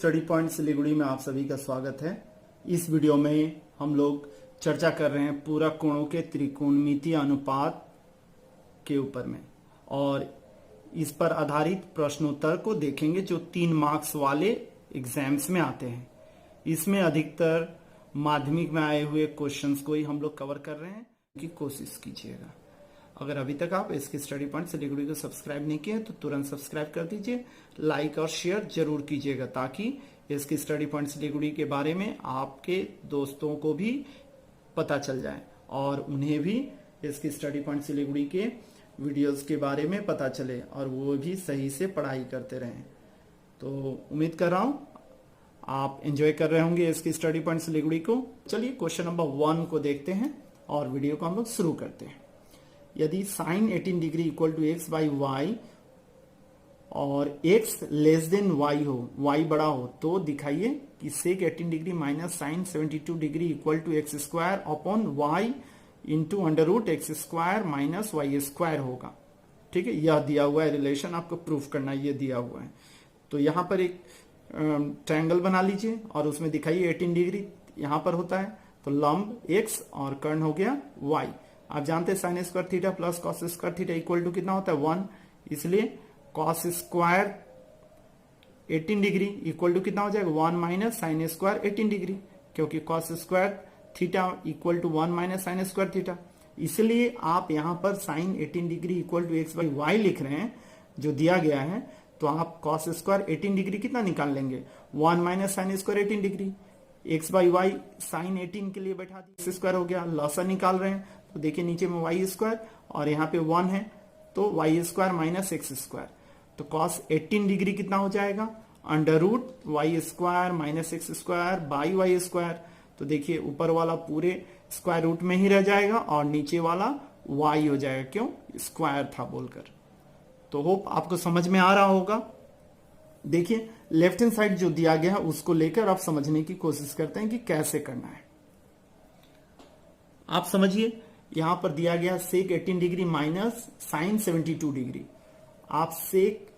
Study point Siliguri में आप सभी का स्वागत है। इस वीडियो में हम लोग चर्चा कर रहे हैं पूरक कोणों के त्रिकोणमितीय अनुपात के ऊपर में, और इस पर आधारित प्रश्नोत्तर को देखेंगे जो 3 मार्क्स वाले एग्जाम्स में आते हैं। इसमें अधिकतर माध्यमिक में आए हुए क्वेश्चंस को ही हम लोग कवर कर रहे हैं कि कोशिश कीजिएगा। अगर अभी तक आप इसके स्टडी पॉइंट सिलीगुड़ी को सब्सक्राइब नहीं किए तो तुरंत सब्सक्राइब कर दीजिए, लाइक और शेयर जरूर कीजिएगा ताकि इसकी स्टडी पॉइंट सिलीगुड़ी के बारे में आपके दोस्तों को भी पता चल जाए और उन्हें भी इसकी स्टडी पॉइंट सिलीगुड़ी के वीडियोस के बारे में पता चले और वो भी सही से पढ़ाई करते रहें। तो उम्मीद कर रहा हूं आप एंजॉय कर रहे होंगे इसकी स्टडी पॉइंट सिलीगुड़ी को। चलिए क्वेश्चन नंबर 1 को देखते हैं और वीडियो को हम लोग शुरू करते हैं। यदि sine 18 degree equal to x by y और x लेस देन y हो, y बड़ा हो, तो दिखाइए कि sec 18 degree minus sine 72 degree equal to x square upon y into under root x square minus y square होगा। ठीक है, यह दिया हुआ है रिलेशन, आपको प्रूफ करना ये दिया हुआ है। तो यहां पर एक ट्रायंगल बना लीजिए और उसमें दिखाइए 18 डिग्री यहां पर होता है, तो लंब x और कर्ण हो गया y। आप जानते हैं sine square theta plus cos square theta equal to कितना होता है 1, इसलिए cos square 18 degree equal to कितना हो जाएगा 1 माइनस साइन स्क्वायर 18 डिग्री, क्योंकि cos square theta equal to 1 minus sine square theta. इसलिए आप यहां पर sine 18 degree equal to x by y लिख रहे हैं जो दिया गया है, तो आप कॉस स्क्वायर 18 डिग्री कितना निकाल लेंगे 1 minus sine square 18 degree, x by y sine 18 के लिए बैठा दी, एक्स स्क्वायर हो गया, लॉसा निकाल रहे हैं तो देखिए नीचे में वाई स्क्वायर और यहाँ पे 1 है तो y square minus x square, तो कॉस 18 डिग्री कितना हो जाएगा under root y square minus x square by y square. तो देखिए ऊपर वाला पूरे स्क्वायर रूट में ही रह जाएगा और नीचे वाला वाई हो जाएगा, क्यों स्क्वायर था बोलकर। तो होप आपको समझ में आ रहा होगा। देखिए लेफ्ट हैंड साइड जो दिया गया है उसको लेकर आप समझने की कोशिश करते हैं कि कैसे करना है। आप समझिए यहां पर दिया गया सेक 18 डिग्री माइनस साइन 72 डिग्री। आप सेक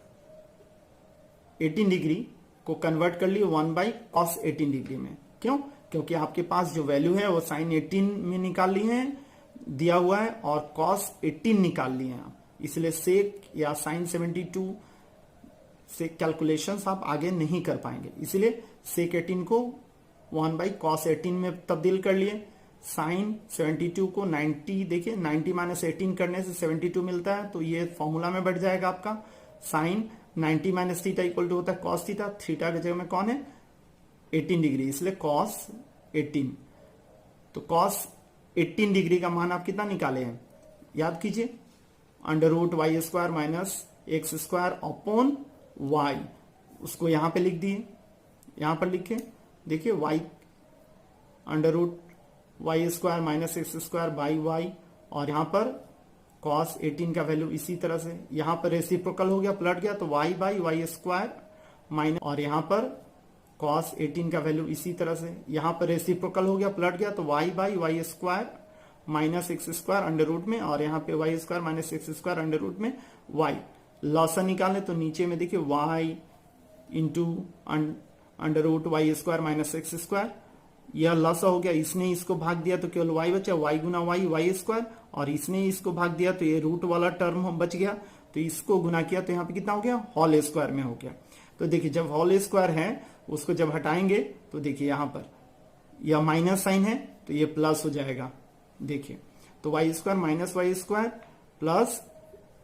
18 डिग्री को कन्वर्ट कर लिए 1 बाई कॉस 18 डिग्री में, क्यों? क्योंकि आपके पास जो वैल्यू है वो साइन 18 में निकाल ली है दिया हुआ है और कॉस 18 निकाल लिए हैं आप, इसलिए सेक या साइन 72 से कैलकुलेशंस आप आगे नहीं कर पाएंगे, इसलिए सेक 18 को 1 बाई कॉस 18 में तब्दील कर लिए। साइन 72 को 90, देखिए 90 माइनस 18 करने से 72 मिलता है, तो ये फॉर्मूला में बढ़ जाएगा आपका sine 90 minus theta equal to होता है कॉस थीटा, थीटा की जगह में कौन है 18 डिग्री, इसलिए कॉस 18। तो कॉस 18 डिग्री का मान आप कितना निकाले हैं याद कीजिए, under root y square minus x square upon y, उसको यहां पे लिख दिए, यहां पर लिखे देखिए y under root y square minus x square by y, और यहां पर कॉस 18 का वैल्यू इसी तरह से यहां पर रेसिप्रोकल हो गया पलट गया तो y by y square minus, और यहां पर कॉस 18 का वैल्यू इसी तरह से यहां पर रेसिप्रोकल हो गया पलट गया तो y by y square minus x square under root में, और यहां पे y square minus x square under root में वाई। लॉसा निकाले तो नीचे में देखिए y into under root y square minus x square, यह लॉसा हो गया, इसने इसको भाग दिया तो केवल वाई बचा, वाई गुना वाई वाई स्क्वायर, और इसने इसको भाग दिया तो ये रूट वाला टर्म बच गया, तो इसको गुना किया तो यहाँ पे कितना हो गया होल स्क्वायर में हो गया। तो देखिए जब होल स्क्वायर है उसको जब हटाएंगे तो देखिए यहां पर यह माइनस साइन है तो ये प्लस हो जाएगा, देखिए तो y square minus y square plus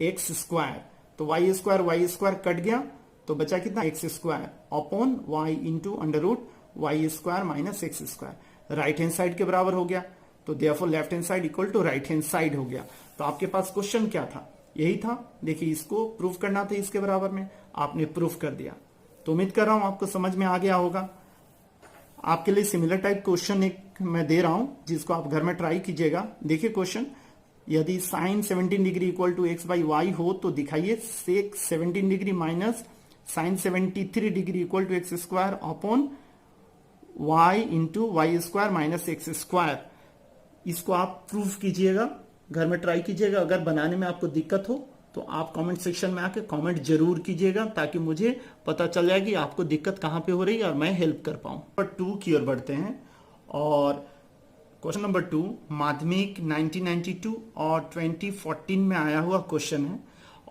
x square, तो वाई स्क्वायर कट गया तो बचा कितना x square upon y into under root y square minus x square, right hand side के बराबर हो गया, तो therefore left hand side equal to right hand side हो गया। तो आपके पास क्वेश्चन क्या था, यही था, देखिए इसको प्रूफ करना था इसके बराबर में, आपने प्रूफ कर दिया। तो उम्मीद कर रहा हूं आपको समझ में आ गया होगा। आपके लिए सिमिलर टाइप क्वेश्चन एक मैं दे रहा हूं जिसको आप घर में ट्राई कीजिएगा। देखिए क्वेश्चन, यदि sine 17 degree equal to x by y हो तो दिखाइए sec 17 degree minus sine 73 degree equal to x square upon y into y square minus x square. इसको आप प्रूफ कीजिएगा, घर में ट्राई कीजिएगा, अगर बनाने में आपको दिक्कत हो तो आप कमेंट सेक्शन में आके कमेंट जरूर कीजिएगा ताकि मुझे पता चल जाए कि आपको दिक्कत कहाँ पे हो रही है और मैं हेल्प कर पाऊँ। नंबर 2 की ओर बढ़ते हैं और क्वेश्चन नंबर 2 माध्यमिक 1992 और 2014 में आया हुआ क्वेश्चन है।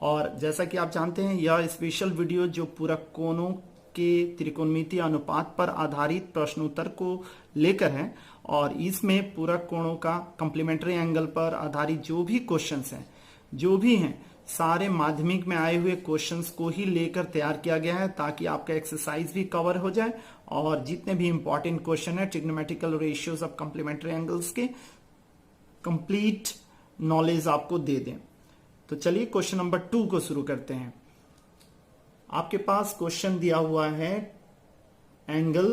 और जैसा कि आप जानते हैं यह स्पेशल वीडियो जो पूरा कोणों के त्रिकोणमितीय अनुपात पर आधारित प्रश्नोत्तर को लेकर है और इसमें पूरा कोणों का कॉम्प्लीमेंट्री एंगल पर आधारित जो भी क्वेश्चंस हैं जो भी हैं सारे माध्यमिक में आए हुए क्वेश्चंस को ही लेकर तैयार किया गया है ताकि आपका एक्सरसाइज भी कवर हो जाए और जितने भी इंपॉर्टेंट क्वेश्चन है trigonometrical ratios of complementary angles के कंप्लीट नॉलेज आपको दे दें। तो चलिए क्वेश्चन नंबर 2 को शुरू करते हैं। आपके पास क्वेश्चन दिया हुआ है angle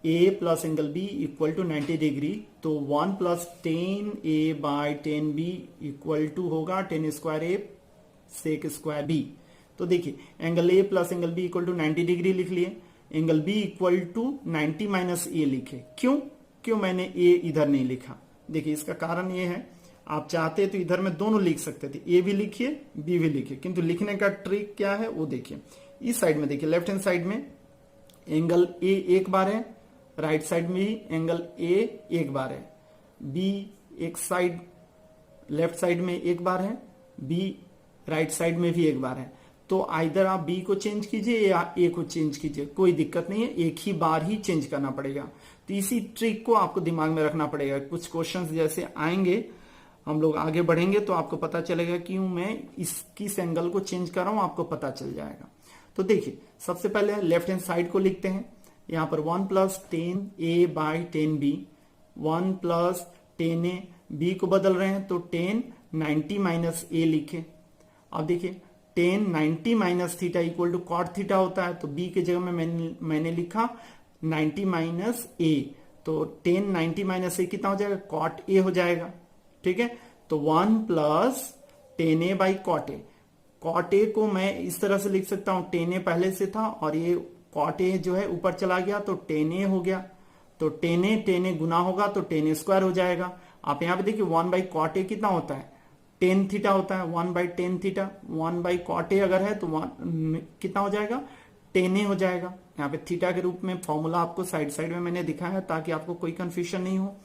A plus angle B equal to 90 degree, तो 1 plus 10a by 10b equal to होगा 10 square A sec square B. तो देखिए angle A plus angle B equal to 90 degree लिख लिए, angle B equal to 90 minus A लिखे। क्यों मैंने ए इधर नहीं लिखा? देखिए इसका कारण ये है, आप चाहते तो इधर में दोनों लिख सकते थे, ए भी लिखिए बी भी लिखिए, किंतु लिखने का ट्रिक क्या है वो देखिए। इस साइड में देखिए लेफ्ट हैंड साइड में एंगल ए एक बार है, राइट साइड में भी एंगल ए एक बार है, बी एक साइड लेफ्ट साइड में एक बार है, बी राइट साइड में भी एक बार है। तो आइदर आप बी को चेंज कीजिए या ए को चेंज कीजिए, कोई दिक्कत नहीं है, एक ही बार ही चेंज करना पड़ेगा। तो इसी ट्रिक को आपको दिमाग में रखना पड़ेगा। कुछ क्वेश्चंस जैसे आएंगे हम लोग आगे बढ़ेंगे तो आपको पता चलेगा क्यों मैं किस एंगल को चेंज कर रहा हूं, आपको पता चल जाएगा। तो देखिए सबसे पहले लेफ्ट हैंड साइड को लिखते हैं। यहां पर 1 plus 10a by 10b, 1 plus 10a, b को बदल रहे हैं तो 10 90 माइनस a लिखे। अब देखिए 10 90 minus theta equal to cot theta होता है, तो b के जगह में मैंने लिखा 90 माइनस a, तो 10 90 माइनस a कितना हो जाएगा? कॉट a हो जाएगा। ठीक है, तो 1 plus 10a by cot A. Cot A को मैं इस तरह से लिख सकता हूं, 10a पहले से था और ये कॉट ए जो है ऊपर चला गया तो 10a हो गया, तो 10a गुना होगा तो 10a स्क्वायर हो जाएगा। आप यहां पे देखिए 1 बाई कॉट ए कितना होता है? 10 थीटा होता है, 1 by 10 theta, 1 by cot A अगर है तो कितना हो जाएगा? 10a हो जाएगा। यहाँ पे थीटा के रूप में फॉर्मूला आपको साइड साइड में मैंने दिखाया ताकि आपको कोई कंफ्यूजन नहीं हो।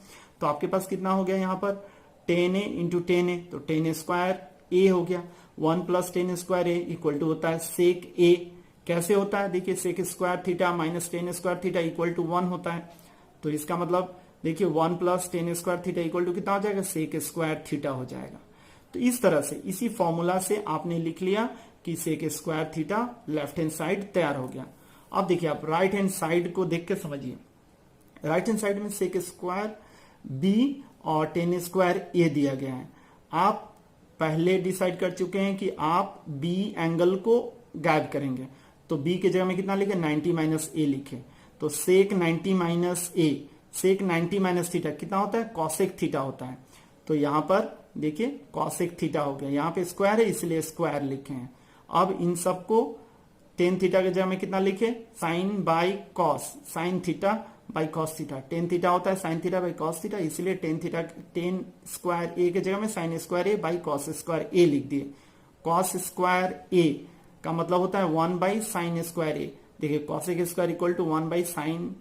तो आपके पास कितना हो गया यहाँ पर? 10a इंटू 10a, तो 10a स्क्वायर a हो गया। 1 plus 10 square a equal to होता है सेक a। कैसे होता है? देखिए sec square theta minus 10 square theta equal to 1 होता है। तो इसका मतलब देखिए 1 plus 10 square theta equal to कितना हो जाएगा? सेक स्क्वायर थीटा हो जाएगा। तो इस तरह से इसी फॉर्मूला से आपने लिख लिया कि sec square theta left hand side तैयार हो गया। अब देखिए आप राइट हैंड साइड को देख के समझिए। राइट हैंड साइड में सेक स्क्वायर b और 10 स्क्वायर a दिया गया है। आप पहले डिसाइड कर चुके हैं कि आप b एंगल को गायब करेंगे, तो b के जगह में कितना लिखे? 90 माइनस a लिखे। तो sec 90 minus a, sec 90 minus theta कितना होता है? कॉसेक थीटा होता है। तो यहां पर देखिए कॉसेक थीटा हो गया, यहाँ पे स्क्वायर है इसलिए स्क्वायर लिखे हैं। अब इन सबको 10 थीटा के जगह में कितना लिखे? Sine by cos, sine theta by cos theta. 10 theta होता है sine theta by cos theta, इसलिए 10 स्क्वायर ए के जगह में sine square A by cos square A लिख दिए। कॉस स्क्वायर ए का मतलब होता है 1 बाई साइन स्क्वायर ए। देखिए cosec square equal to 1 by sine,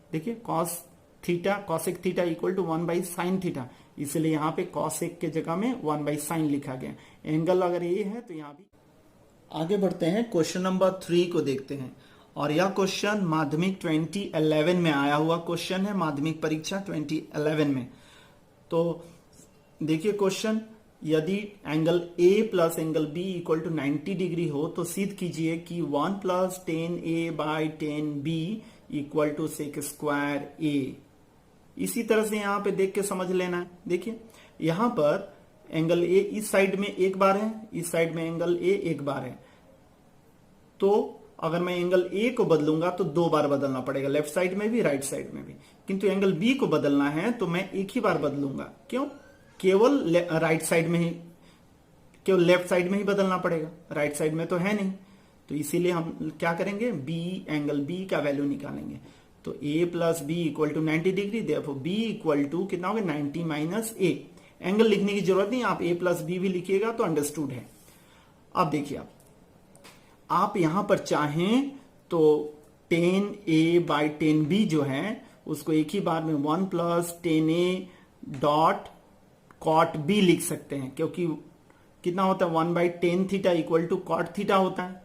देखिए cos theta cosec theta equal to 1 by sine theta, इसलिए यहाँ पे कॉसेक के जगह में 1 बाई साइन लिखा गया। एंगल अगर ए है तो यहाँ भी। आगे बढ़ते हैं, क्वेश्चन नंबर 3 को देखते हैं। और यह क्वेश्चन माध्यमिक 2011 में आया हुआ क्वेश्चन है, माध्यमिक परीक्षा 2011 में। तो देखिए क्वेश्चन, यदि angle A plus angle B equal to 90 degree हो तो सिद्ध कीजिए कि 1 plus 10a by 10b equal to sec square a। इसी तरह से यहां पे देख के समझ लेना है। देखिए यहां पर एंगल A इस साइड में एक बार है, इस साइड में एंगल A एक बार है, तो अगर मैं एंगल A को बदलूंगा तो 2 बार बदलना पड़ेगा, लेफ्ट साइड में भी राइट साइड में भी। किंतु एंगल B को बदलना है तो मैं एक ही बार बदलूंगा। क्यों? केवल राइट साइड में ही, केवल लेफ्ट साइड में ही बदलना पड़ेगा, राइट साइड में तो है नहीं। तो इसीलिए हम क्या करेंगे? एंगल B का वैल्यू निकालेंगे। तो A plus B equal to 90 degree, therefore B equal to कितना होगा? 90 माइनस A। एंगल लिखने की जरूरत नहीं, आप A प्लस बी भी लिखिएगा तो अंडरस्टूड है। अब देखिए आप यहां पर चाहें तो 10a/10b जो है उसको एक ही बार में 1 + 10a डॉट कॉट बी लिख सकते हैं, क्योंकि कितना होता है 1/10 theta equal to cot theta होता है।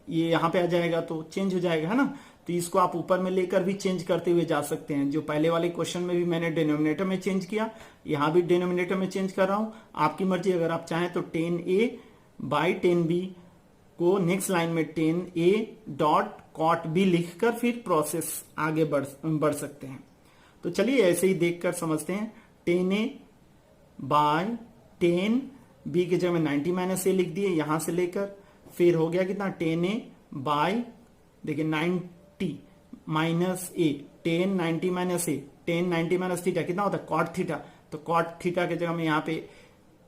ये यहां पे आ जाएगा तो चेंज हो जाएगा, है ना। तो इसको आप ऊपर में लेकर भी चेंज करते हुए जा सकते हैं। जो पहले वाले क्वेश्चन में भी मैंने डिनोमिनेटर में चेंज किया, यहां भी डिनोमिनेटर में चेंज कर रहा हूं। आपकी मर्जी, अगर आप चाहें तो 10a/10b को नेक्स्ट लाइन में 10a डॉट कॉट बी लिखकर फिर प्रोसेस आगे बढ़ सकते हैं। तो चलिए ऐसे ही देखकर समझते हैं। 10a/10 b की जगह में 90 - a लिख दिए यहां से लेकर, फिर हो गया कितना 10a/ देखिए 90 - a, 10 90 - a, 10 90 - थीटा कितना होता है कॉट थीटा। तो कॉट थीटा की जगह में यहाँ पे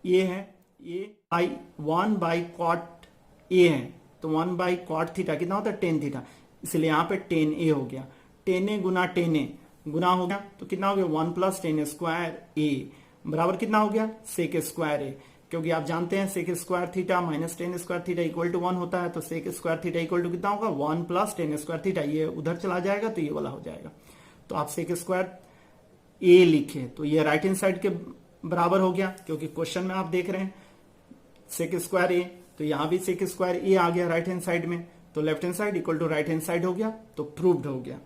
ये है, ये 1/कॉट a है, तो 1/कॉट थीटा कितना होता है 10 थीटा, इसलिए यहाँ पे 10a हो गया। 10a गुना 10a गुना हो गया तो कितना हो गया 1 + 10² a बराबर कितना हो गया sec² a, क्योंकि आप जानते हैं sec² theta minus 10² theta equal to 1 होता है। तो sec² थीटा इक्वल टू कितना होगा 1 + 10² थीटा, ये उधर चला जाएगा तो ये वाला हो जाएगा। तो आप sec² a लिखे तो ये राइट हैंड साइड के बराबर हो गया, क्योंकि क्वेश्चन में आप देख रहे हैं sec² a, तो यहां भी sec² a आ गया राइट हैंड साइड में, तो left hand side equal to right hand side हो गया, तो प्रूव्ड हो गया।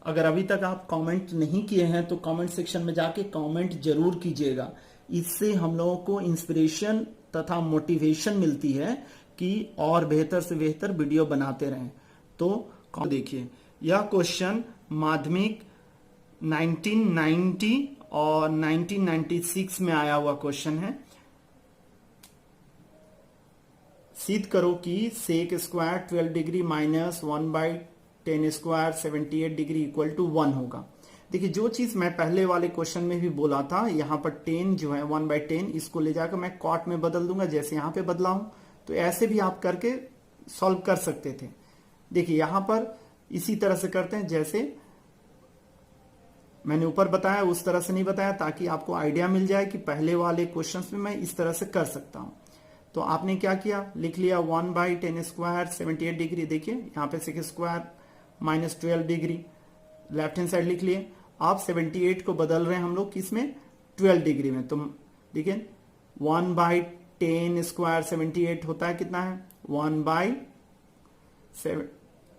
अगर अभी तक आप कमेंट नहीं किए हैं तो कमेंट सेक्शन में जाके कमेंट जरूर कीजिएगा। इससे हम लोगों को इंस्पिरेशन तथा मोटिवेशन मिलती है कि और बेहतर से बेहतर वीडियो बनाते रहें। तो देखिए यह क्वेश्चन माध्यमिक 1990 और 1996 में आया हुआ क्वेश्चन है। सिद्ध करो कि sec² 12 degree minus 1/10² 78 degree equal to 1 होगा। देखिए जो चीज मैं पहले वाले क्वेश्चन में भी बोला था, यहां पर 10 जो है 1/10 इसको ले जाकर मैं कॉट में बदल दूंगा, जैसे यहां पे बदला हूं। तो ऐसे भी आप करके सॉल्व कर सकते थे। देखिए यहां पर इसी तरह से करते हैं जैसे मैंने ऊपर बताया, उस तरह से नहीं बताया, ताकि आपको आइडिया मिल जाए कि पहले वाले क्वेश्चंस में मैं इस तरह से कर सकता हूं। तो आपने क्या किया, लिख लिया 1/10² 78 डिग्री। देखिए यहाँ पे sec² minus 12 degree left hand side लिख लिए। आप 78 को बदल रहे हैं हम लोग किसमें 12 डिग्री में। तो देखिए 1/10² 78 होता है कितना है 1/7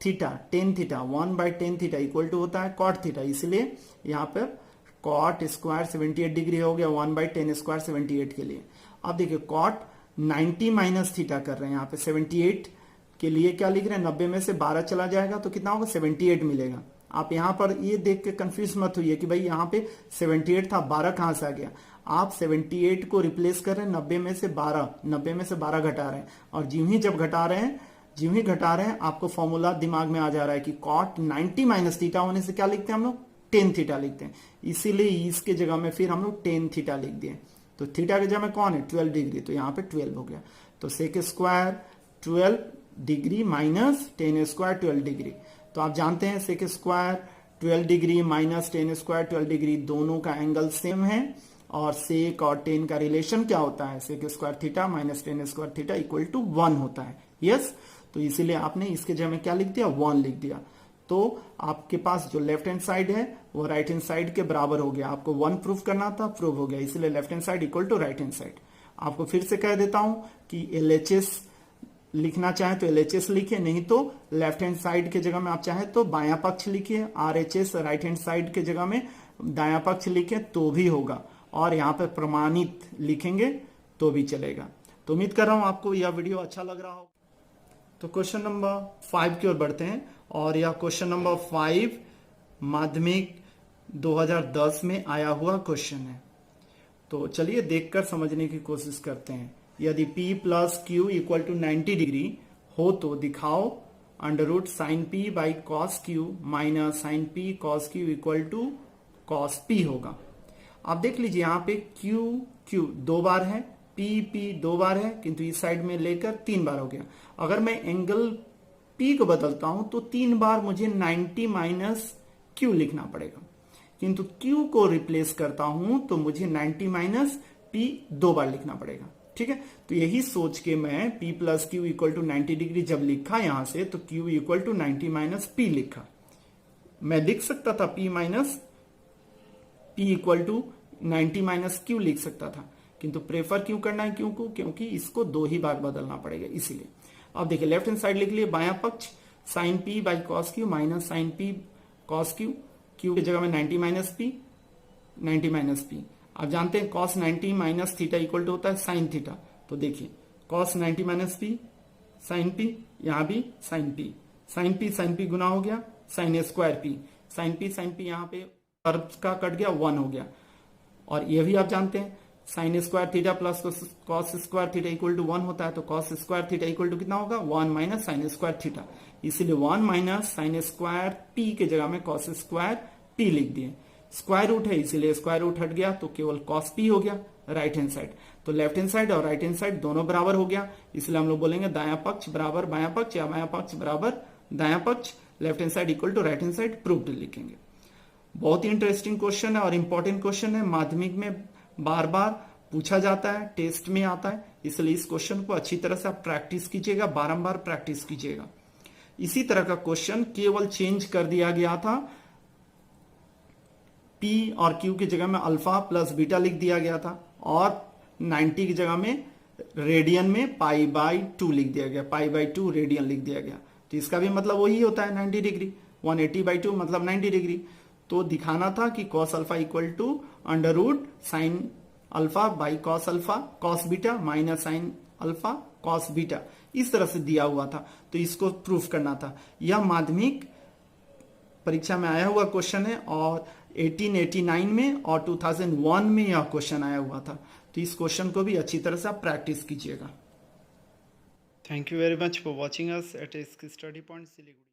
theta 10 theta 1/10 theta equal to होता है कॉट थीटा, इसलिए यहाँ पर कॉट स्क्वायर 78 डिग्री हो गया 1/10² 78 के लिए। अब देखिए कॉट 90 - थीटा कर रहे हैं यहाँ पे 78 के लिए क्या लिख रहे हैं 90 में से 12 चला जाएगा तो कितना होगा 78 मिलेगा। आप यहाँ पर ये देख के कंफ्यूज मत हुई कि भाई यहाँ पे 78 था 12 कहां से आ गया। आप 78 को रिप्लेस कर रहे हैं 90 में से 12 घटा रहे हैं, और ज्यों ही घटा रहे हैं आपको फॉर्मूला दिमाग में आ जा रहा है कि कॉट 90 - थीटा होने से क्या लिखते हैं हम लोग 10 थीटा लिखते हैं, इसीलिए इसके जगह में फिर हम लोग 10 थीटा लिख दिए। तो थीटा के जगह में कौन है 12 डिग्री, तो यहाँ पे 12 हो गया। तो sec² 12 डिग्री माइनस 10² 12 डिग्री। तो आप जानते हैं sec² 12 डिग्री माइनस 10² 12 डिग्री दोनों का एंगल सेम है, और sec और 10 का रिलेशन क्या होता है sec² theta minus 10² theta equal to 1 होता है। यस, तो इसीलिए आपने इसके जगह में क्या लिख दिया 1 लिख दिया। तो आपके पास जो लेफ्ट हैंड साइड है वो राइट हैंड साइड के बराबर हो गया। आपको 1 प्रूव करना था, प्रूव हो गया, इसलिए left hand side equal to right hand side. आपको फिर से कह देता हूं कि LHS लिखना चाहे तो LHS लिखिए, नहीं तो लेफ्ट हैंड साइड के जगह में आप चाहे तो बायां पक्ष लिखिए, RHS राइट हैंड साइड के जगह में दायां पक्ष लिखिए तो भी होगा, और यहाँ पे प्रमाणित लिखेंगे तो भी चलेगा। तो उम्मीद कर रहा हूं आपको यह वीडियो अच्छा लग रहा हो। तो क्वेश्चन नंबर 5 की ओर बढ़ते हैं, और यह क्वेश्चन नंबर 5 माध्यमिक 2010 में आया हुआ क्वेश्चन है। तो चलिए देखकर समझने की कोशिश करते हैं। यदि P + Q equal to 90 degree हो तो दिखाओ √ sin P by cos Q minus sin P cos Q equal to cos P होगा। आप देख लीजिए यहाँ पे Q 2 बार है, P 2 बार है, किंतु इस साइड में लेकर 3 बार हो गया। अगर मैं एंगल P को बदलता हूं तो 3 बार मुझे 90 - Q लिखना पड़ेगा, किंतु Q को रिप्लेस करता हूं तो मुझे 90 - P 2 बार लिखना पड़ेगा। ठीक है, तो यही सोच के मैं P plus Q equal to 90 degree जब लिखा यहां से, तो Q equal to 90 minus P लिखा। मैं लिख सकता था P equal to 90 minus Q लिख सकता था, किंतु प्रेफर क्यों करना है क्यू को, क्योंकि इसको दो ही बार बदलना पड़ेगा इसीलिए। अब देखिए लेफ्ट हैंड साइड लिख लिए, बायां पक्ष sine P by cos Q minus sine P cos Q, Q की जगह में 90 माइनस P, 90 माइनस P। आप जानते हैं cos 90 minus theta equal to होता है साइन थीटा, तो देखिए cos 90 minus P sine P, यहां भी साइन P गुना हो गया sine square P, sine P यहाँ पे कर्व का कट गया 1 हो गया। और ये भी आप जानते हैं sine square theta plus cos square theta equal to 1 होता है, तो cos square theta equal to कितना होगा 1 माइनस साइन स्क्वायर थीटा, इसीलिए 1 माइनस साइन स्क्वायर P के जगह में कॉस स्क्वायर P लिख दिए। स्क्वायर रूट है इसीलिए स्क्वायर रूट हट गया, तो केवल कॉस P हो गया राइट हैंड साइड। तो लेफ्ट हैंड साइड और राइट हैंड साइड दोनों बराबर हो गया, इसलिए हम लोग बोलेंगे दायां पक्ष बराबर बायां पक्ष या बायां पक्ष बराबर दायां पक्ष, left hand side equal to right hand side, proved लिखेंगे। बहुत ही इंटरेस्टिंग क्वेश्चन है और इंपॉर्टेंट क्वेश्चन है, माध्यमिक में बार बार पूछा जाता है, टेस्ट में आता है, इसलिए इस क्वेश्चन को अच्छी तरह से आप प्रैक्टिस कीजिएगा, बारंबार प्रैक्टिस कीजिएगा। इसी तरह का क्वेश्चन केवल चेंज कर दिया गया था, P और Q की जगह में अल्फा प्लस बीटा लिख दिया गया था, और 90 की जगह में रेडियन में पाई बाई 2 लिख दिया गया, पाई बाई 2 रेडियन लिख दिया गया। तो इसका भी मतलब वही होता है 90 डिग्री, 180 बाई 2 मतलब 90 डिग्री। तो दिखाना था कि cos alpha equal to under root sine alpha by cos alpha cos beta minus sine alpha cos beta, इस तरह से दिया हुआ था, तो इसको प्रूफ करना था। यह माध्यमिक परीक्षा में आया हुआ क्वेश्चन है और 1889 में और 2001 में यह क्वेश्चन आया हुआ था, तो इस क्वेश्चन को भी अच्छी तरह से आप प्रैक्टिस कीजिएगा। Thank you very much for watching us at study point Siliguri.